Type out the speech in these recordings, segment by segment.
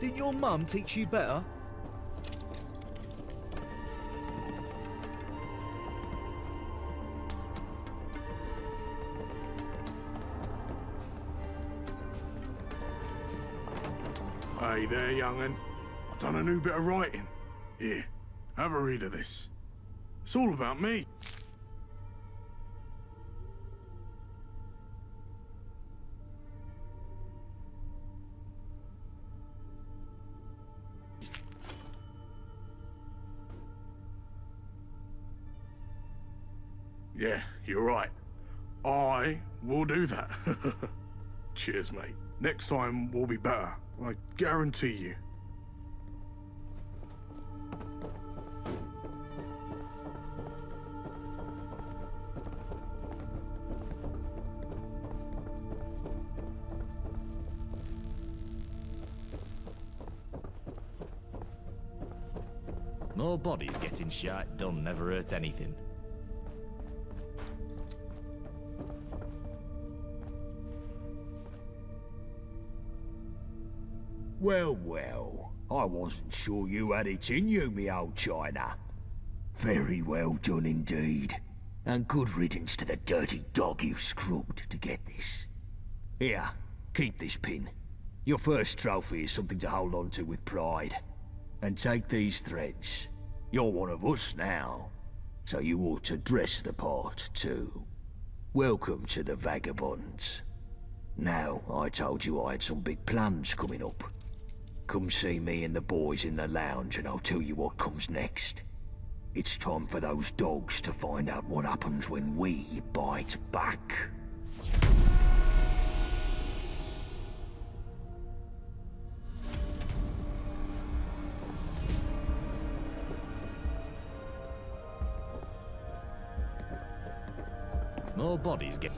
Didn't your mum teach you better? Hey there, young'un. I've done a new bit of writing. Here, have a read of this. It's all about me. Yeah, you're right. I will do that. Cheers, mate. Next time will be better. I guarantee you. More bodies getting shot done never hurt anything. Well, well, I wasn't sure you had it in you, me old China. Very well done indeed. And good riddance to the dirty dog you scrubbed to get this. Here, keep this pin. Your first trophy is something to hold on to with pride. And take these threads. You're one of us now, so you ought to dress the part too. Welcome to the Vagabonds. Now, I told you I had some big plans coming up. Come see me and the boys in the lounge and I'll tell you what comes next. It's time for those dogs to find out what happens when we bite back. More bodies get...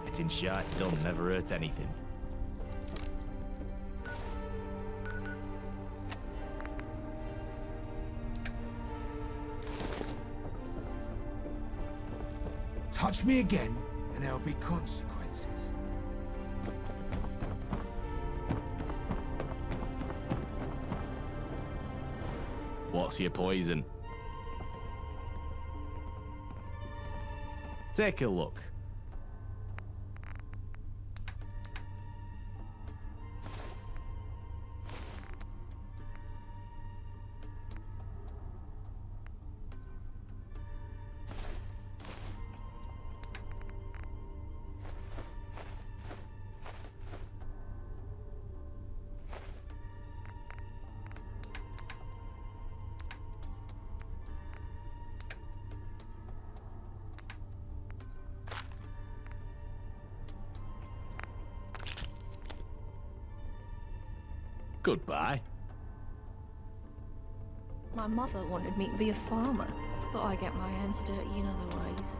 Getting shot done never hurt anything. Touch me again, and there'll be consequences. What's your poison? Take a look. Goodbye. My mother wanted me to be a farmer, but I get my hands dirty in other ways.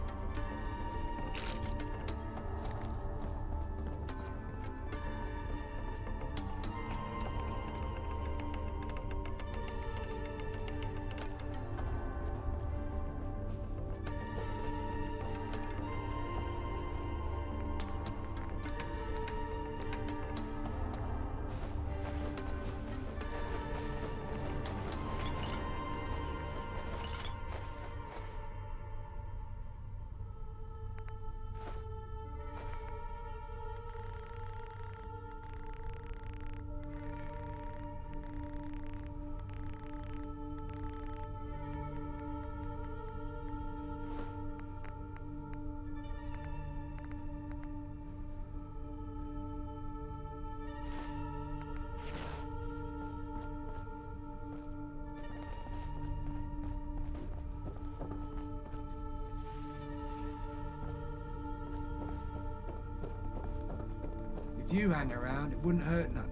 If you hang around, it wouldn't hurt none.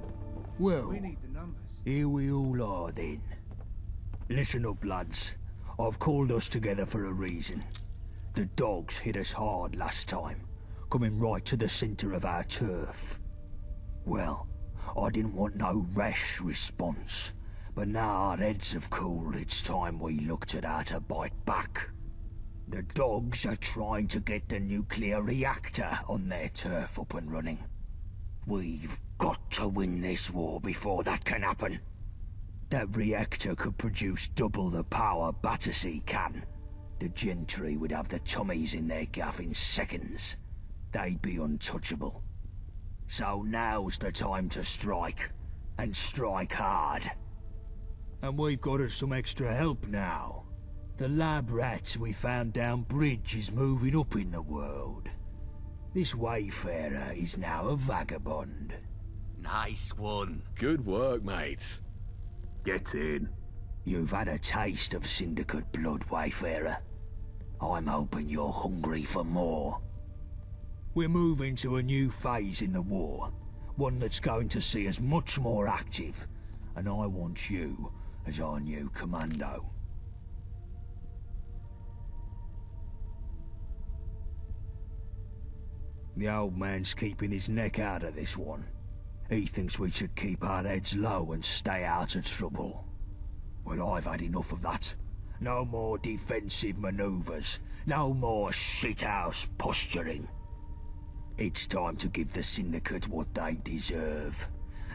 Well, We need the numbers. here we all are then. Listen up, lads. I've called us together for a reason. The dogs hit us hard last time, coming right to the centre of our turf. Well, I didn't want no rash response, but now our heads have cooled, it's time we looked at how to bite back. The dogs are trying to get the nuclear reactor on their turf up and running. We've got to win this war before that can happen. That reactor could produce double the power Battersea can. The gentry would have the Tommies in their gaff in seconds. They'd be untouchable. So now's the time to strike, and strike hard. And we've got us some extra help now. The lab rat we found down bridge is moving up in the world. This wayfarer is now a vagabond. Nice one. Good work, mate. Get in. You've had a taste of Syndicate blood, wayfarer. I'm hoping you're hungry for more. We're moving to a new phase in the war, one that's going to see us much more active, and I want you as our new commando. The old man's keeping his neck out of this one. He thinks we should keep our heads low and stay out of trouble. Well, I've had enough of that. No more defensive maneuvers. No more shithouse posturing. It's time to give the Syndicate what they deserve.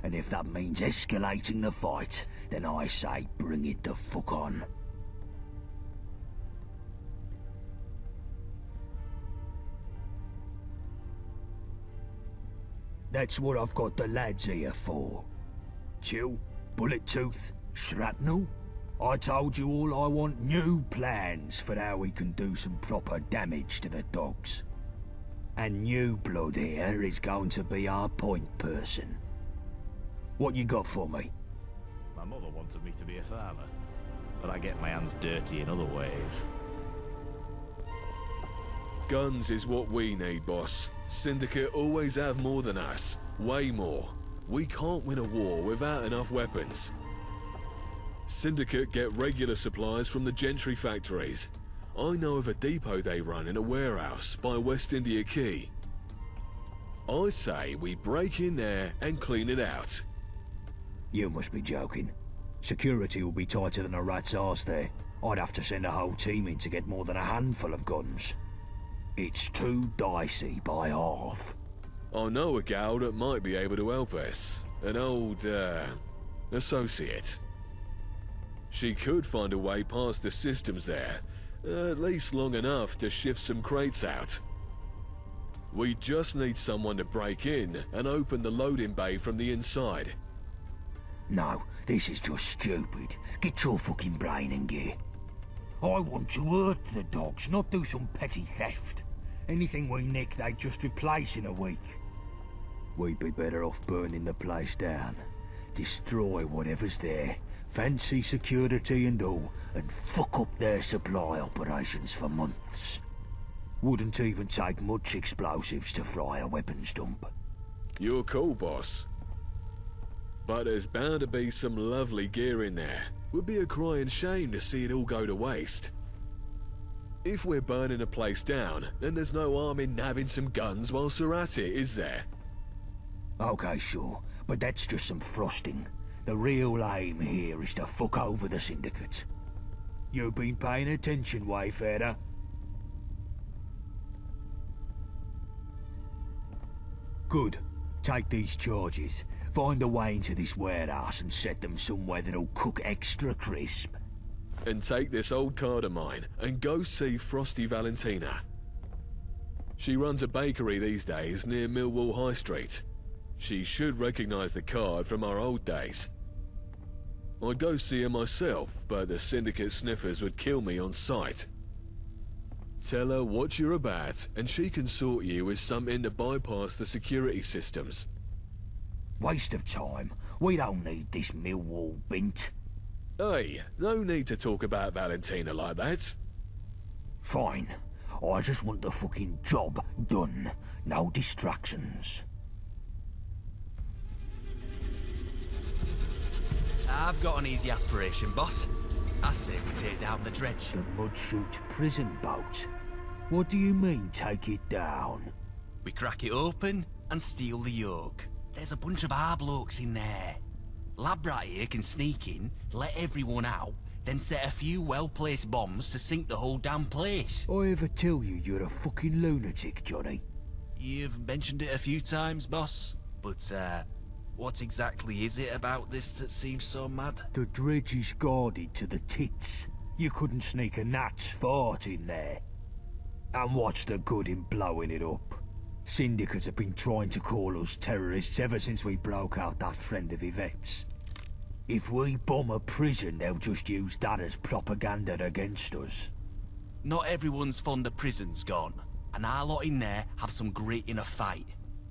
And if that means escalating the fight, then I say bring it the fuck on. That's what I've got the lads here for. Chill, bullet tooth, shrapnel. I told you all I want new plans for how we can do some proper damage to the dogs. And new blood here is going to be our point person. What you got for me? My mother wanted me to be a farmer, but I get my hands dirty in other ways. Guns is what we need, boss. Syndicate always have more than us. Way more. We can't win a war without enough weapons. Syndicate get regular supplies from the gentry factories. I know of a depot they run in a warehouse by West India Quay. I say we break in there and clean it out. You must be joking. Security will be tighter than a rat's arse there. I'd have to send a whole team in to get more than a handful of guns. It's too dicey by half. I know a gal that might be able to help us. An old, associate. She could find a way past the systems there, at least long enough to shift some crates out. We just need someone to break in and open the loading bay from the inside. No, this is just stupid. Get your fucking brain in gear. I want to hurt the dogs, not do some petty theft. Anything we nick, they'd just replace in a week. We'd be better off burning the place down. Destroy whatever's there, fancy security and all, and fuck up their supply operations for months. Wouldn't even take much explosives to fry a weapons dump. You're cool, boss. But there's bound to be some lovely gear in there. Would be a crying shame to see it all go to waste. If we're burning a place down, then there's no harm in nabbing some guns whilst we're at it, is there? Okay, sure, but that's just some frosting. The real aim here is to fuck over the Syndicate. You've been paying attention, wayfarer? Good. Take these charges. Find a way into this warehouse and set them somewhere that'll cook extra crisp. And take this old card of mine and go see Frosty Valentina. She runs a bakery these days near Millwall High Street. She should recognize the card from our old days. I'd go see her myself, but the Syndicate sniffers would kill me on sight. Tell her what you're about, and she can sort you with something to bypass the security systems. Waste of time. We don't need this Millwall bint. Hey, no need to talk about Valentina like that. Fine. I just want the fucking job done. No distractions. I've got an easy aspiration, boss. I say we take down the dredge. The Mudchute prison boat? What do you mean, take it down? We crack it open and steal the yoke. There's a bunch of our blokes in there. Lab rat here can sneak in, let everyone out, then set a few well-placed bombs to sink the whole damn place. I ever tell you you're a fucking lunatic, Johnny? You've mentioned it a few times, boss. But, what exactly is it about this that seems so mad? The dredge is guarded to the tits. You couldn't sneak a gnat's fart in there. And what's the good in blowing it up? Syndicates have been trying to call us terrorists ever since we broke out that friend of Yvette's. If we bomb a prison, they'll just use that as propaganda against us. Not everyone's fond of prisons gone, and our lot in there have some grit in a fight.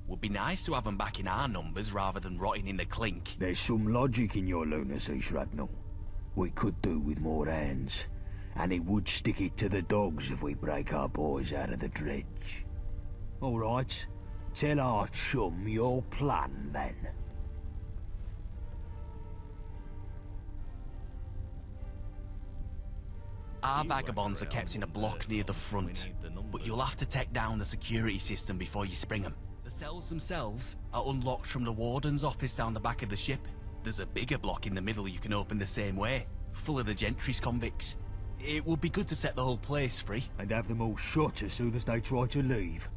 Would be nice to have them back in our numbers rather than rotting in the clink. There's some logic in your lunacy, Shrapnel. We could do with more hands, and it would stick it to the dogs if we break our boys out of the dredge. All right, tell our chum your plan, then. Our vagabonds are kept in a block near the front, but you'll have to take down the security system before you spring them. The cells themselves are unlocked from the warden's office down the back of the ship. There's a bigger block in the middle you can open the same way, full of the gentry's convicts. It would be good to set the whole place free. And have them all shot as soon as they try to leave.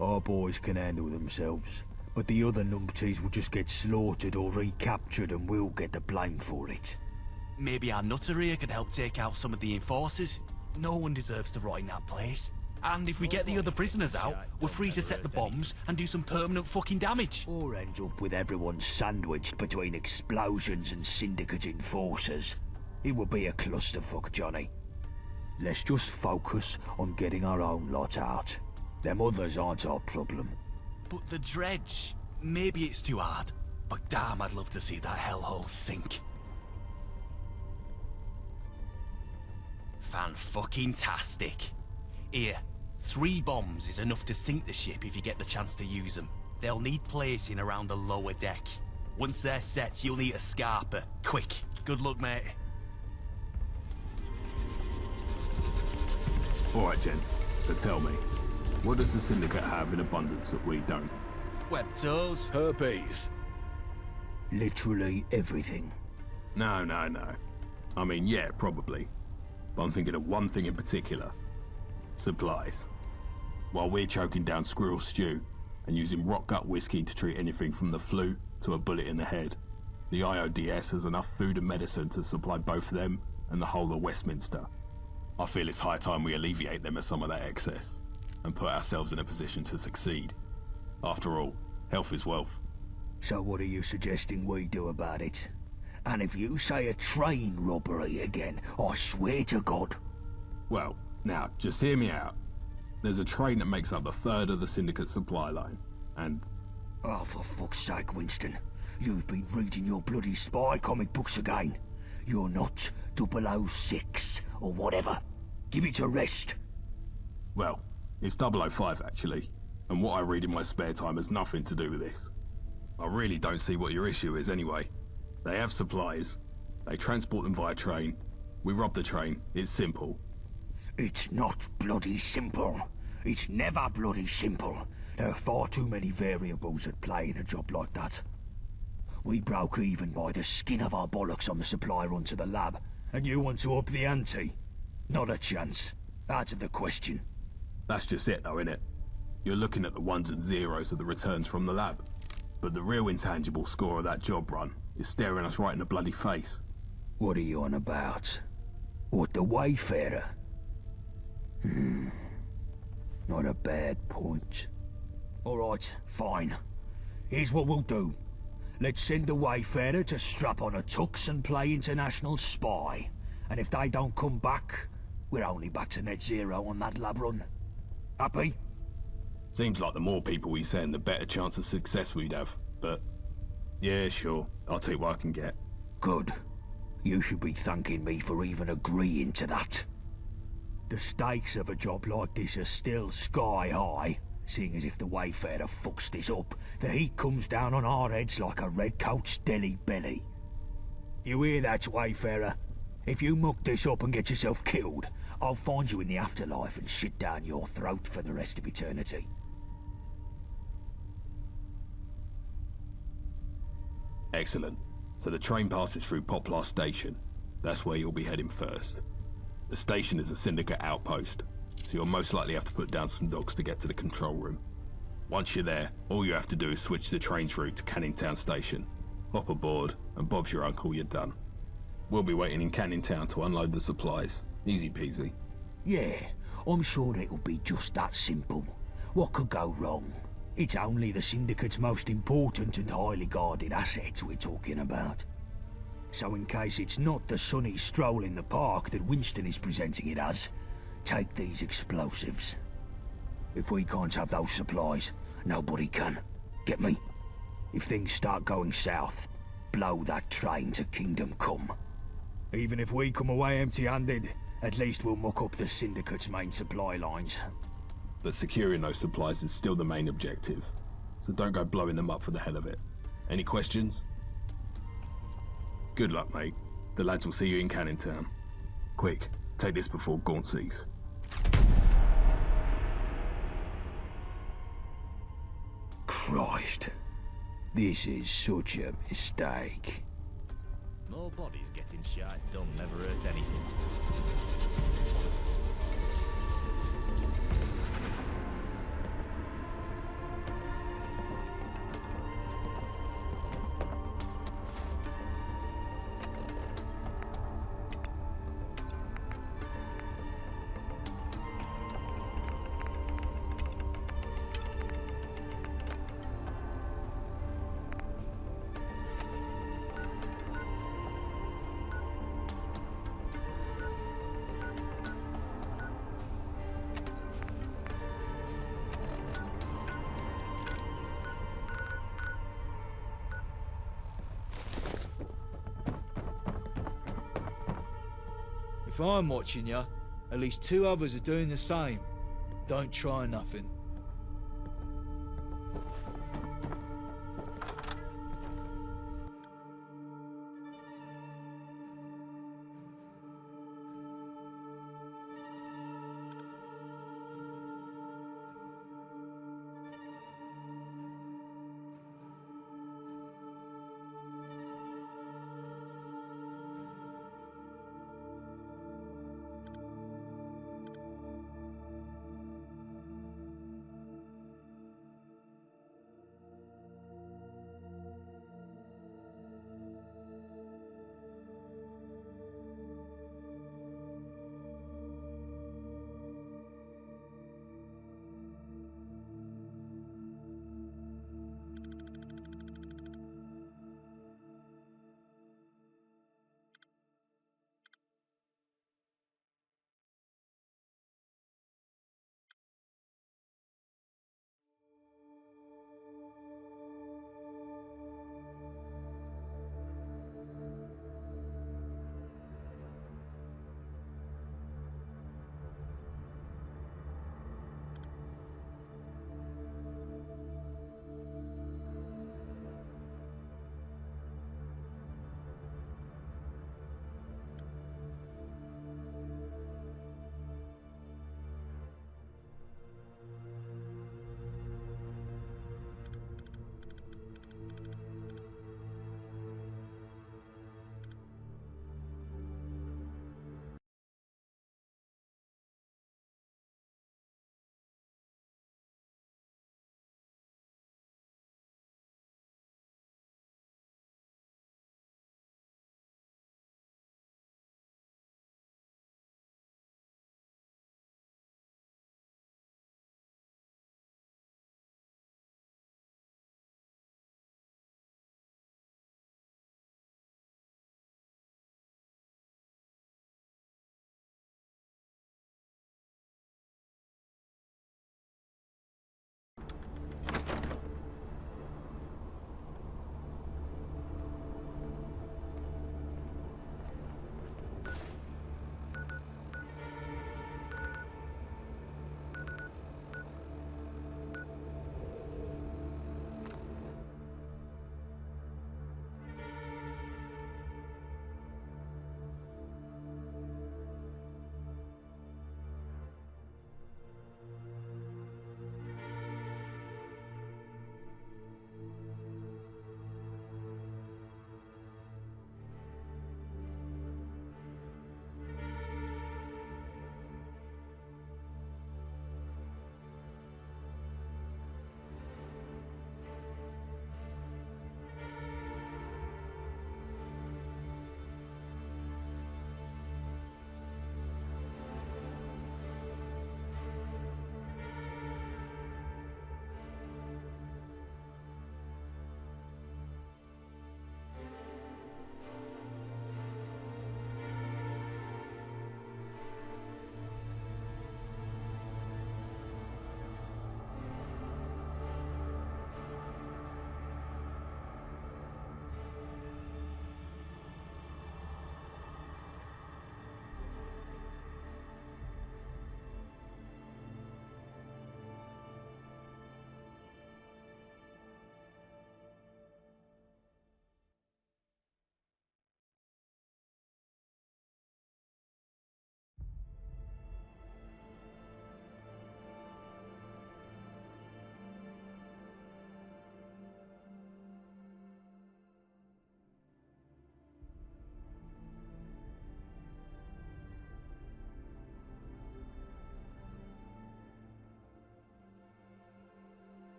Our boys can handle themselves, but the other numpties will just get slaughtered or recaptured and we'll get the blame for it. Maybe our nutter here could help take out some of the enforcers. No one deserves to rot in that place. And if we get the other prisoners out, we're free to set the bombs and do some permanent fucking damage. Or end up with everyone sandwiched between explosions and syndicate enforcers. It would be a clusterfuck, Johnny. Let's just focus on getting our own lot out. Them others aren't our problem. But the dredge, maybe it's too hard, but damn, I'd love to see that hellhole sink. Fan-fucking-tastic. Here, 3 bombs is enough to sink the ship if you get the chance to use them. They'll need placing around the lower deck. Once they're set, you'll need a scarper. Quick. Good luck, mate. Alright, gents, so tell me, what does the Syndicate have in abundance that we don't? Web toes. Herpes. Literally everything. No. I mean, yeah, probably. But I'm thinking of one thing in particular. Supplies. While we're choking down squirrel stew and using rock gut whiskey to treat anything from the flu to a bullet in the head, the IODS has enough food and medicine to supply both them and the whole of Westminster. I feel it's high time we alleviate them of some of that excess and put ourselves in a position to succeed. After all, health is wealth. So what are you suggesting we do about it? And if you say a train robbery again, I swear to God. Well, now, just hear me out. There's a train that makes up a third of the Syndicate supply line, and... Oh, for fuck's sake, Winston. You've been reading your bloody spy comic books again. You're not 006 or whatever. Give it a rest. Well, it's 005 actually, and what I read in my spare time has nothing to do with this. I really don't see what your issue is anyway. They have supplies, they transport them via train, we rob the train, it's simple. It's not bloody simple. It's never bloody simple. There are far too many variables at play in a job like that. We broke even by the skin of our bollocks on the supply run to the lab, and you want to up the ante? Not a chance. Out of the question. That's just it though, innit? You're looking at the ones and zeros of the returns from the lab. But the real intangible score of that job run is staring us right in the bloody face. What are you on about? What, the Wayfarer? Not a bad point. Alright, fine. Here's what we'll do. Let's send the Wayfarer to strap on a tux and play international spy. And if they don't come back, we're only back to net zero on that lab run. Happy? Seems like the more people we send, the better chance of success we'd have. But, yeah, sure. I'll take what I can get. Good. You should be thanking me for even agreeing to that. The stakes of a job like this are still sky high, seeing as if the Wayfarer fucks this up, the heat comes down on our heads like a redcoat's deli belly. You hear that, Wayfarer? If you muck this up and get yourself killed, I'll find you in the afterlife and shit down your throat for the rest of eternity. Excellent. So the train passes through Poplar Station. That's where you'll be heading first. The station is a Syndicate outpost, so you'll most likely have to put down some dogs to get to the control room. Once you're there, all you have to do is switch the train's route to Canning Town Station. Hop aboard, and Bob's your uncle, you're done. We'll be waiting in Canning Town to unload the supplies. Easy peasy. Yeah, I'm sure it'll be just that simple. What could go wrong? It's only the Syndicate's most important and highly guarded assets we're talking about. So in case it's not the sunny stroll in the park that Winston is presenting it as, take these explosives. If we can't have those supplies, nobody can. Get me? If things start going south, blow that train to Kingdom Come. Even if we come away empty-handed, at least we'll muck up the Syndicate's main supply lines. But securing those supplies is still the main objective, so don't go blowing them up for the hell of it. Any questions? Good luck, mate. The lads will see you in Canning Town. Quick, take this before Gaunt sees. Christ. This is such a mistake. More bodies getting shot done never hurt anything. If I'm watching you, at least 2 others are doing the same. Don't try nothing.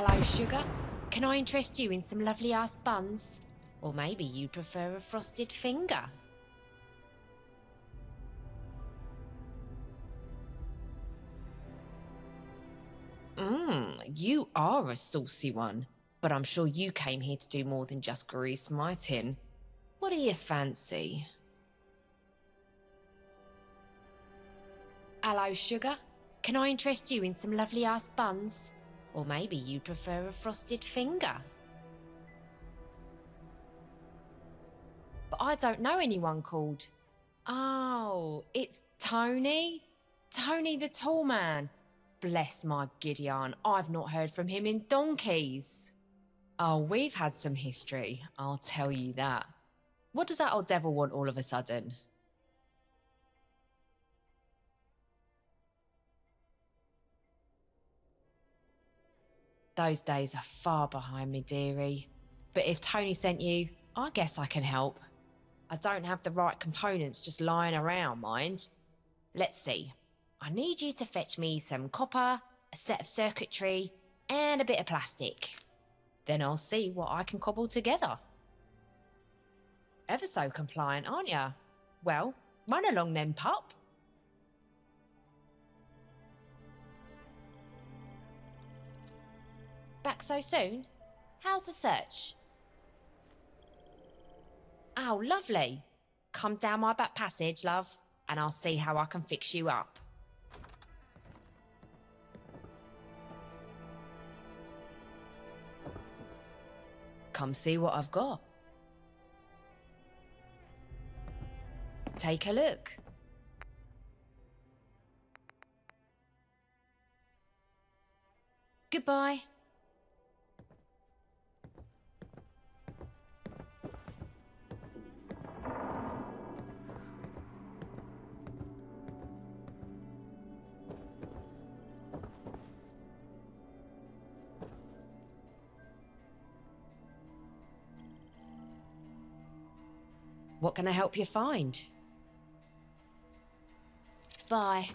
Hello, sugar. Can I interest you in some lovely ass buns? Or maybe you'd prefer a frosted finger? You are a saucy one. But I'm sure you came here to do more than just grease my tin. What do you fancy? Hello, sugar. Can I interest you in some lovely ass buns? Or maybe you'd prefer a frosted finger? But I don't know anyone called... Oh, it's Tony? Tony the tall man. Bless my Gideon, I've not heard from him in donkeys. Oh, we've had some history, I'll tell you that. What does that old devil want all of a sudden? Those days are far behind me, dearie. But if Tony sent you, I guess I can help. I don't have the right components just lying around, mind. Let's see. I need you to fetch me some copper, a set of circuitry, and a bit of plastic. Then I'll see what I can cobble together. Ever so compliant, aren't ya? Well, run along then, pup. Back so soon? How's the search? Oh, lovely. Come down my back passage, love, and I'll see how I can fix you up. Come see what I've got. Take a look. Goodbye. What can I help you find? Bye.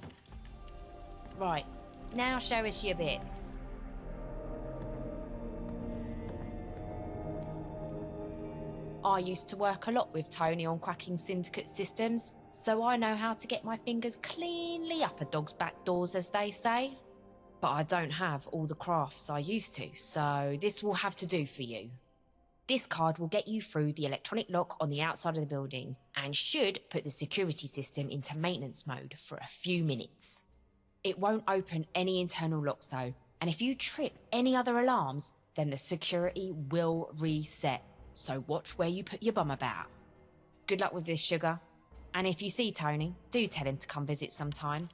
Right, now show us your bits. I used to work a lot with Tony on cracking syndicate systems, so I know how to get my fingers cleanly up a dog's back doors, as they say. But I don't have all the crafts I used to, so this will have to do for you. This card will get you through the electronic lock on the outside of the building and should put the security system into maintenance mode for a few minutes. It won't open any internal locks though, and if you trip any other alarms, then the security will reset. So watch where you put your bum about. Good luck with this, sugar. And if you see Tony, do tell him to come visit sometime.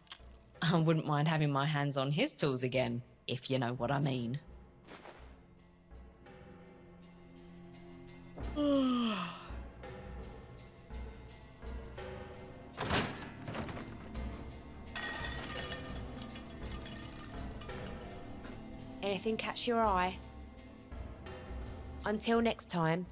I wouldn't mind having my hands on his tools again, if you know what I mean. Anything catch your eye? Until next time.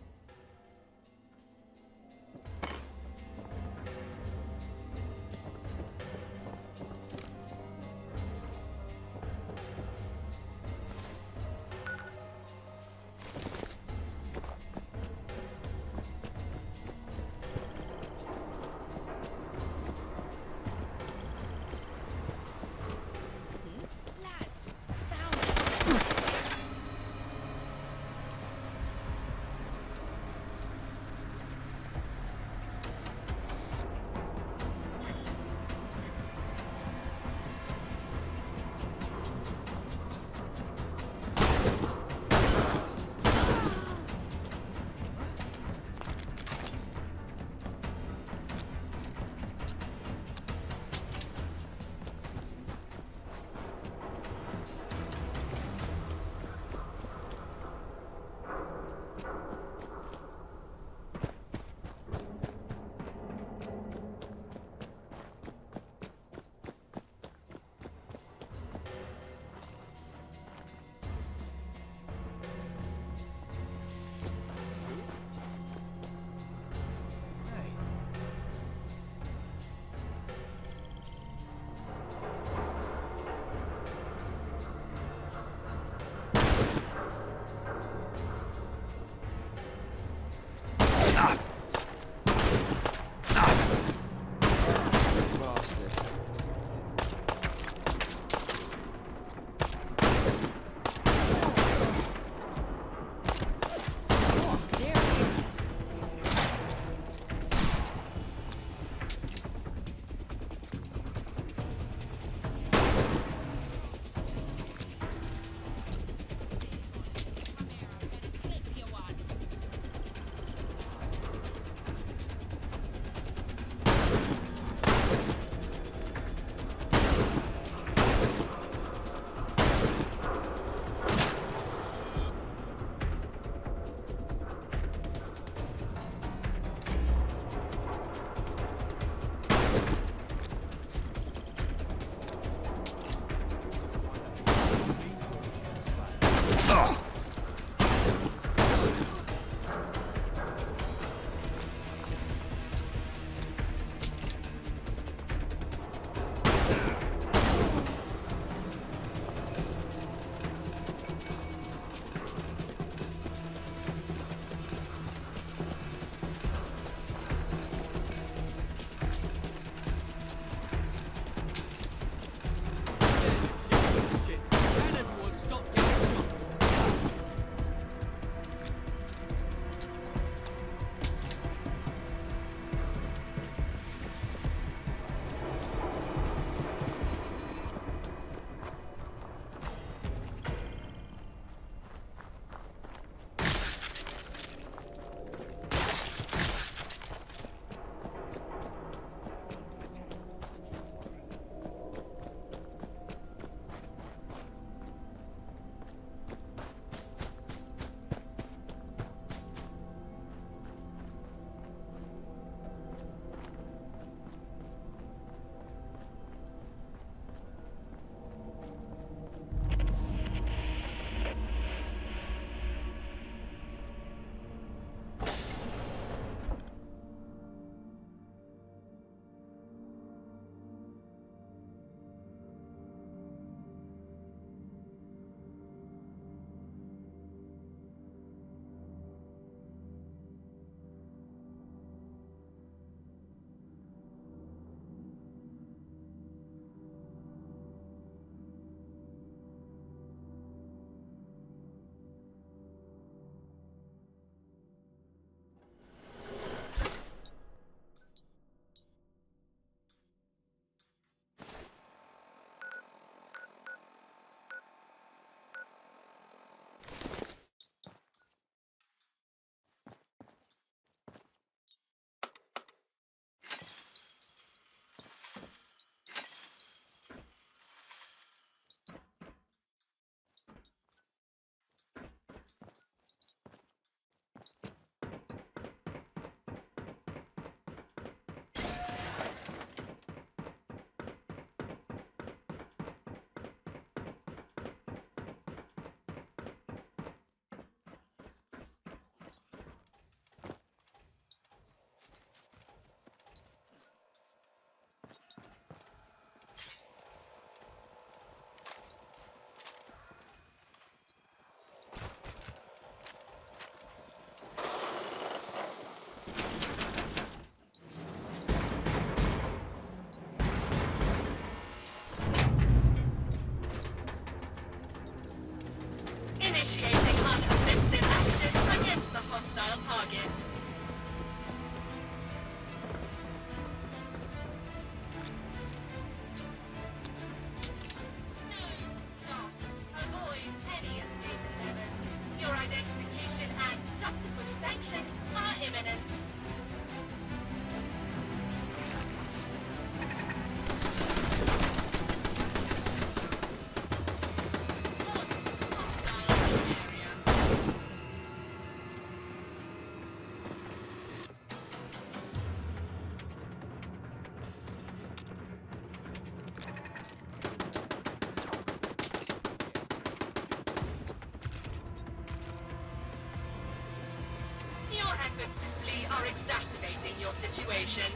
efforts to flee are exacerbating your situation.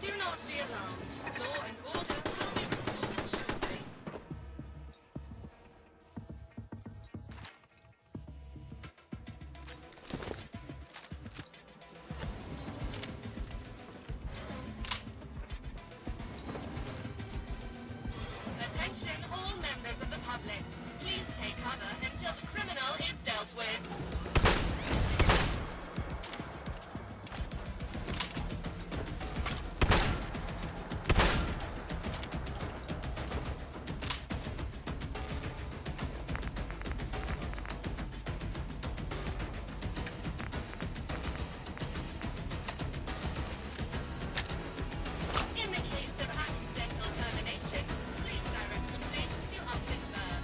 Do not be alarmed. Law and order will be restored shortly. Attention all members of the public. Please take cover until the criminal is dealt with. In the case of accidental termination, please direct complaint to Office Firm.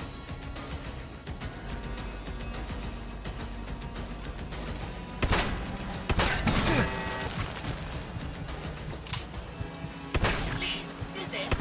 Please visit.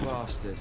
Bastard.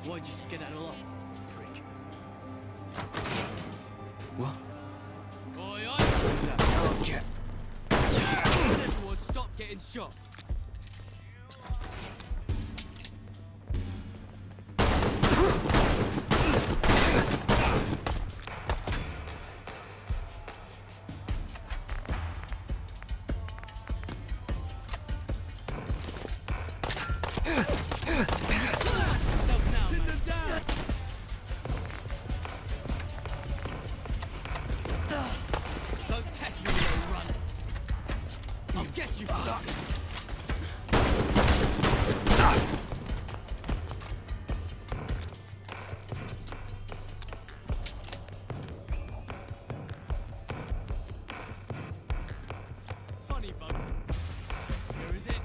Why'd you get that all off, prick? What? Oi, oi! Who's that? Oh, cat. Everyone, stop getting shot. Don't test me, little run. I'll get you for that. Funny bug. Where is it?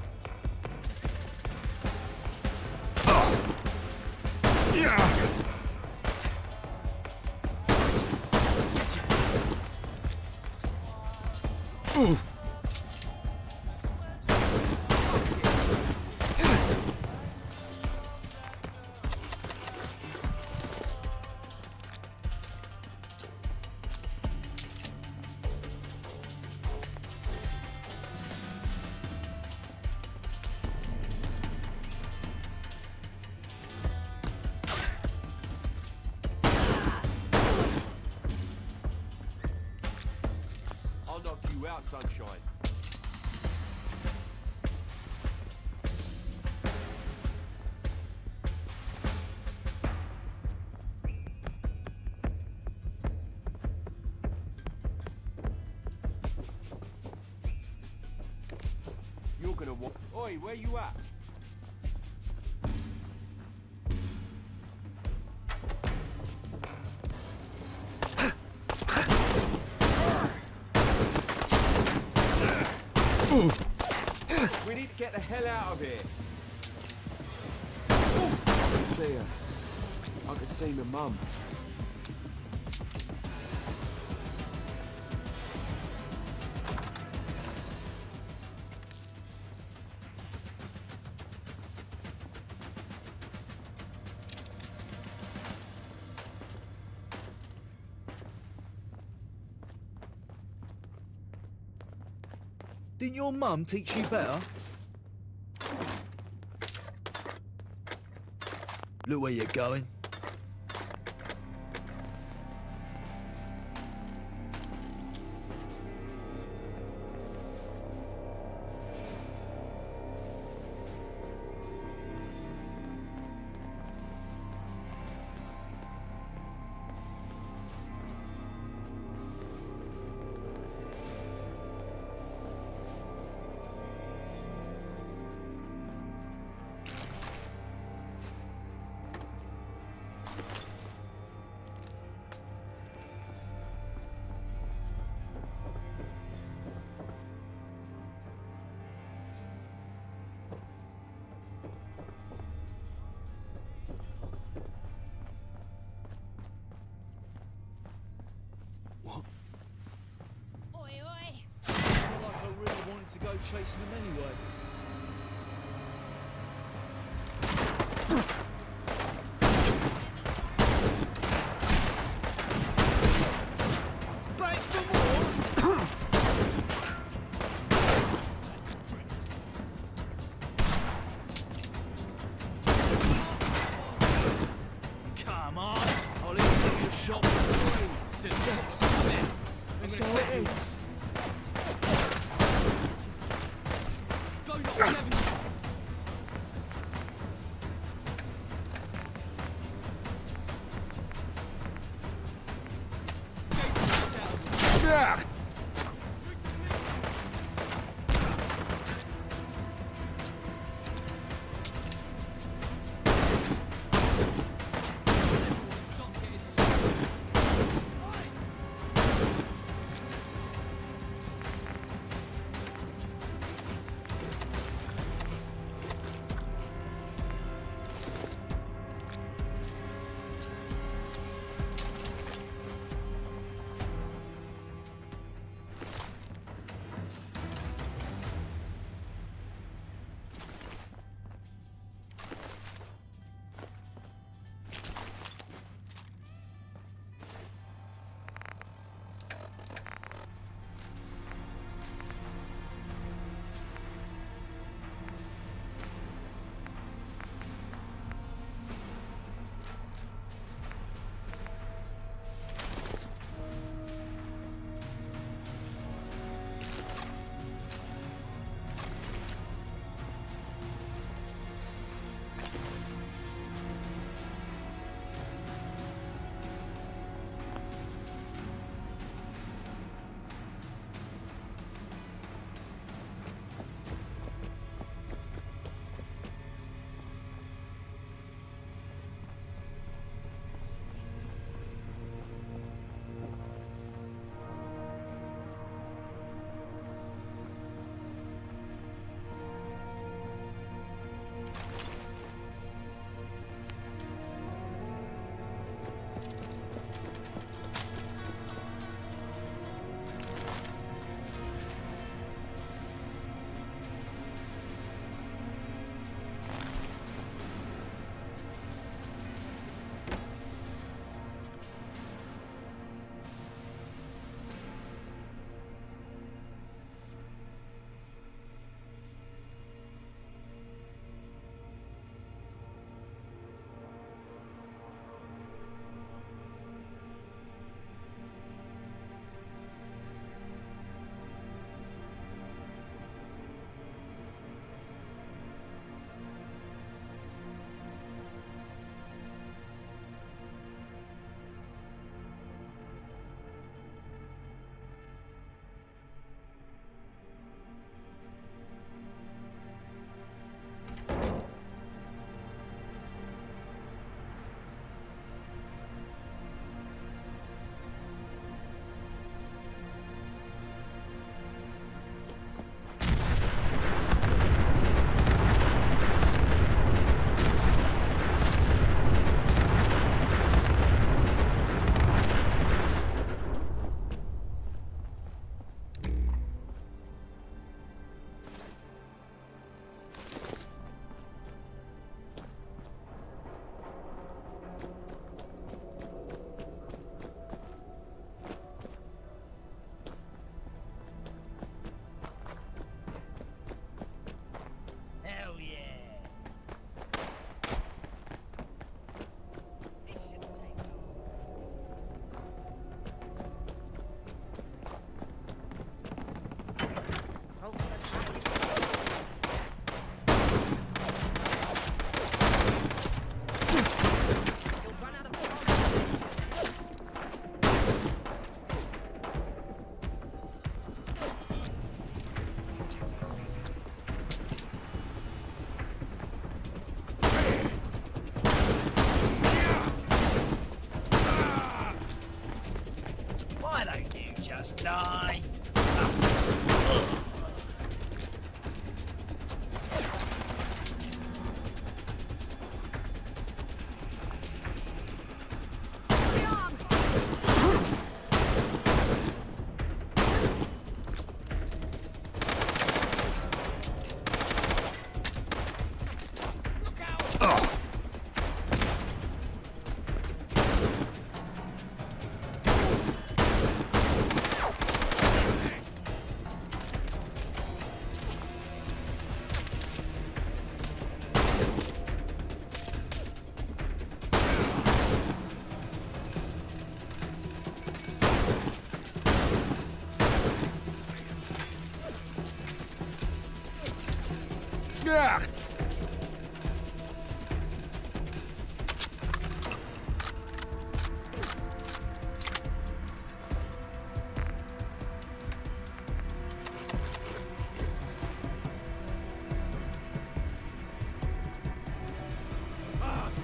I'll knock you out, sunshine. You're gonna want. Oi, where you at? We need to get the hell out of here. I can see her. I can see my mum. Didn't your mum teach you better? Look where you're going. To go chasing them anyway. Back for more! Come on! I'll even give you a shot for free. Yes, come in. That's how it is. Yeah.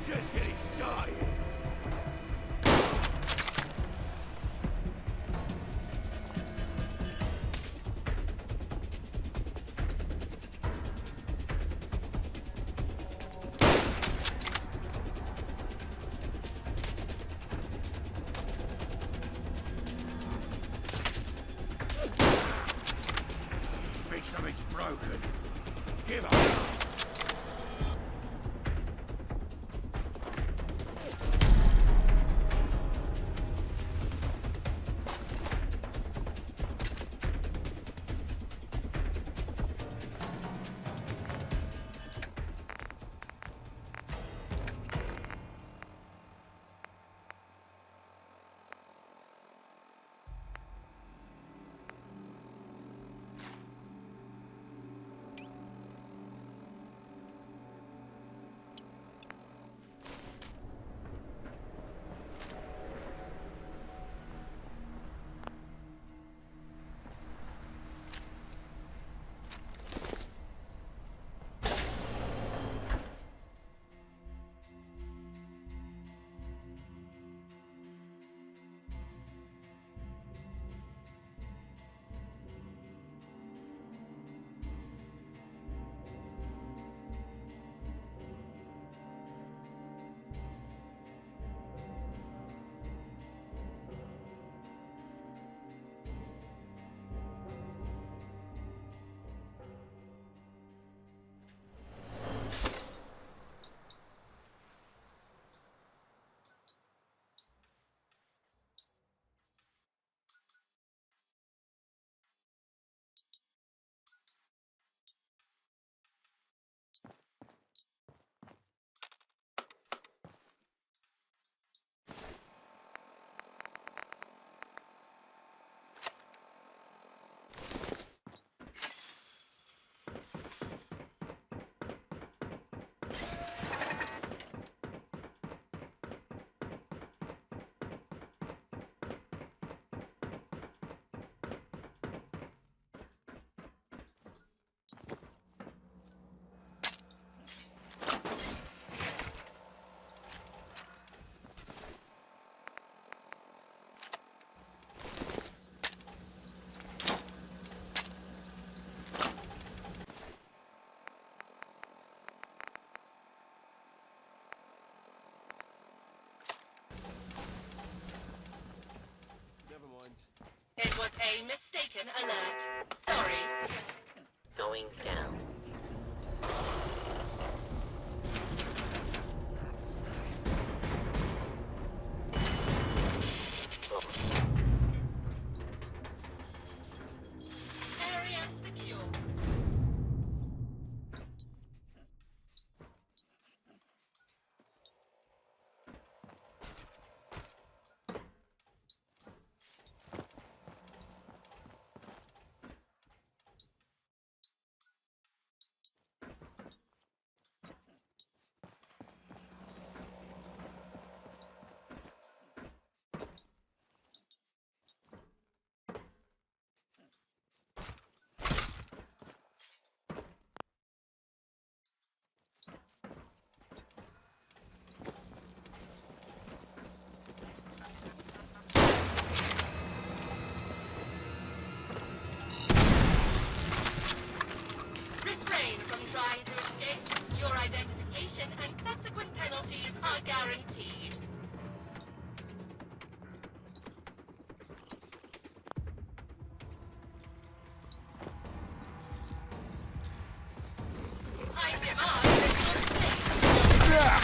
Just getting started. Think something's broken. Give up. It was a mistaken alert. Sorry. Going down. Area secure. Refrain from trying to escape. Your identification and subsequent penalties are guaranteed. I demand that you stay.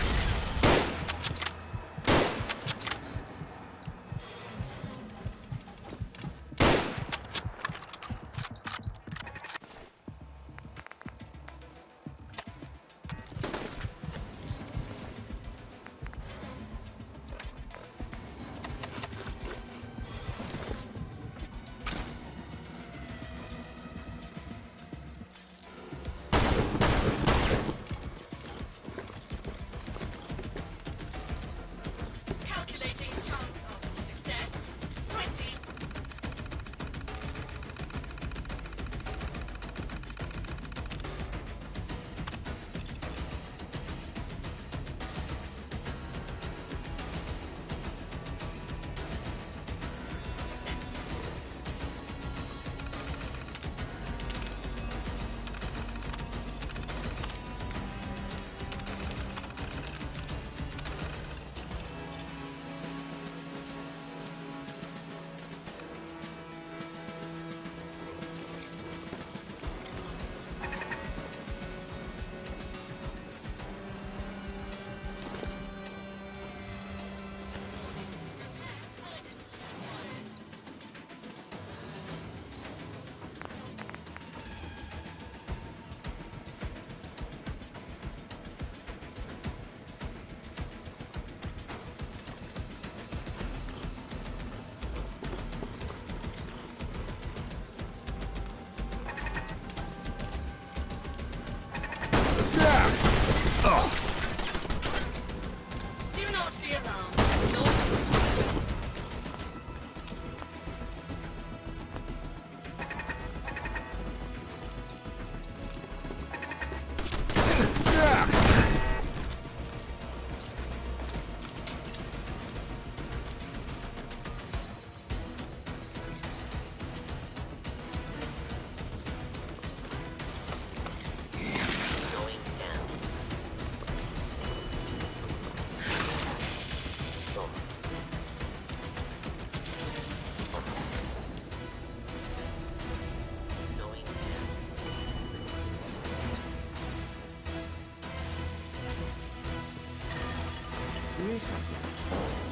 do something.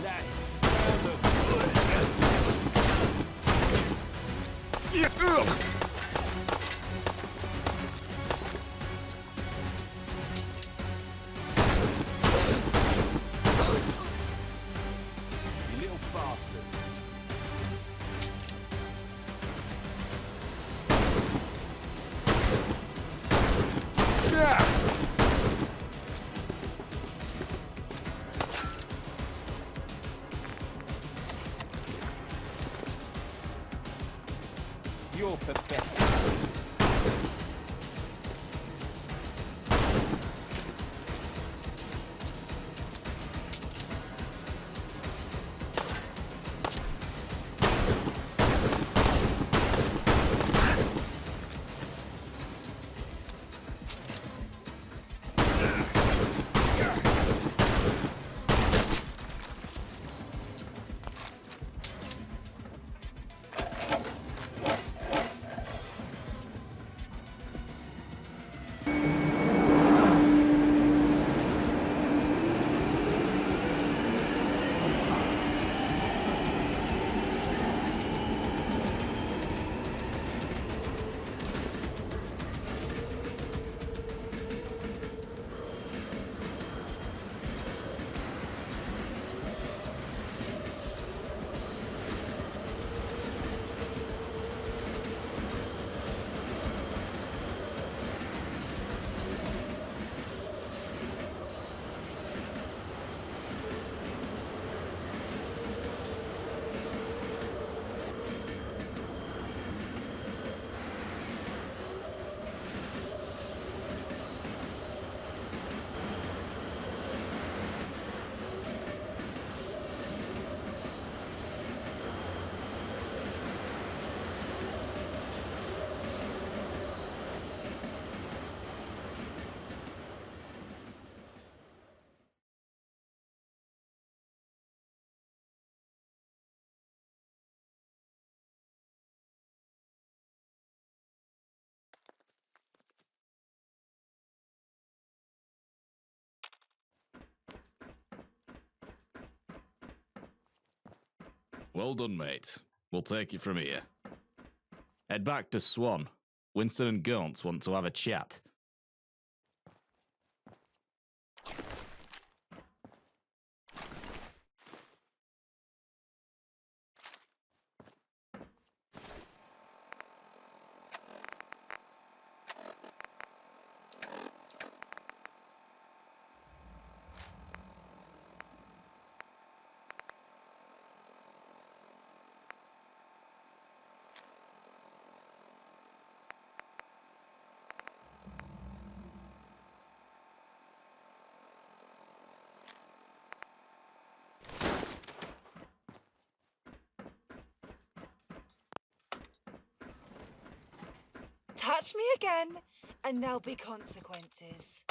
Lads, you little bastard. You're pathetic. Well done, mate. We'll take it from here. Head back to Swan. Winston and Gaunt want to have a chat. Touch me again, and there'll be consequences.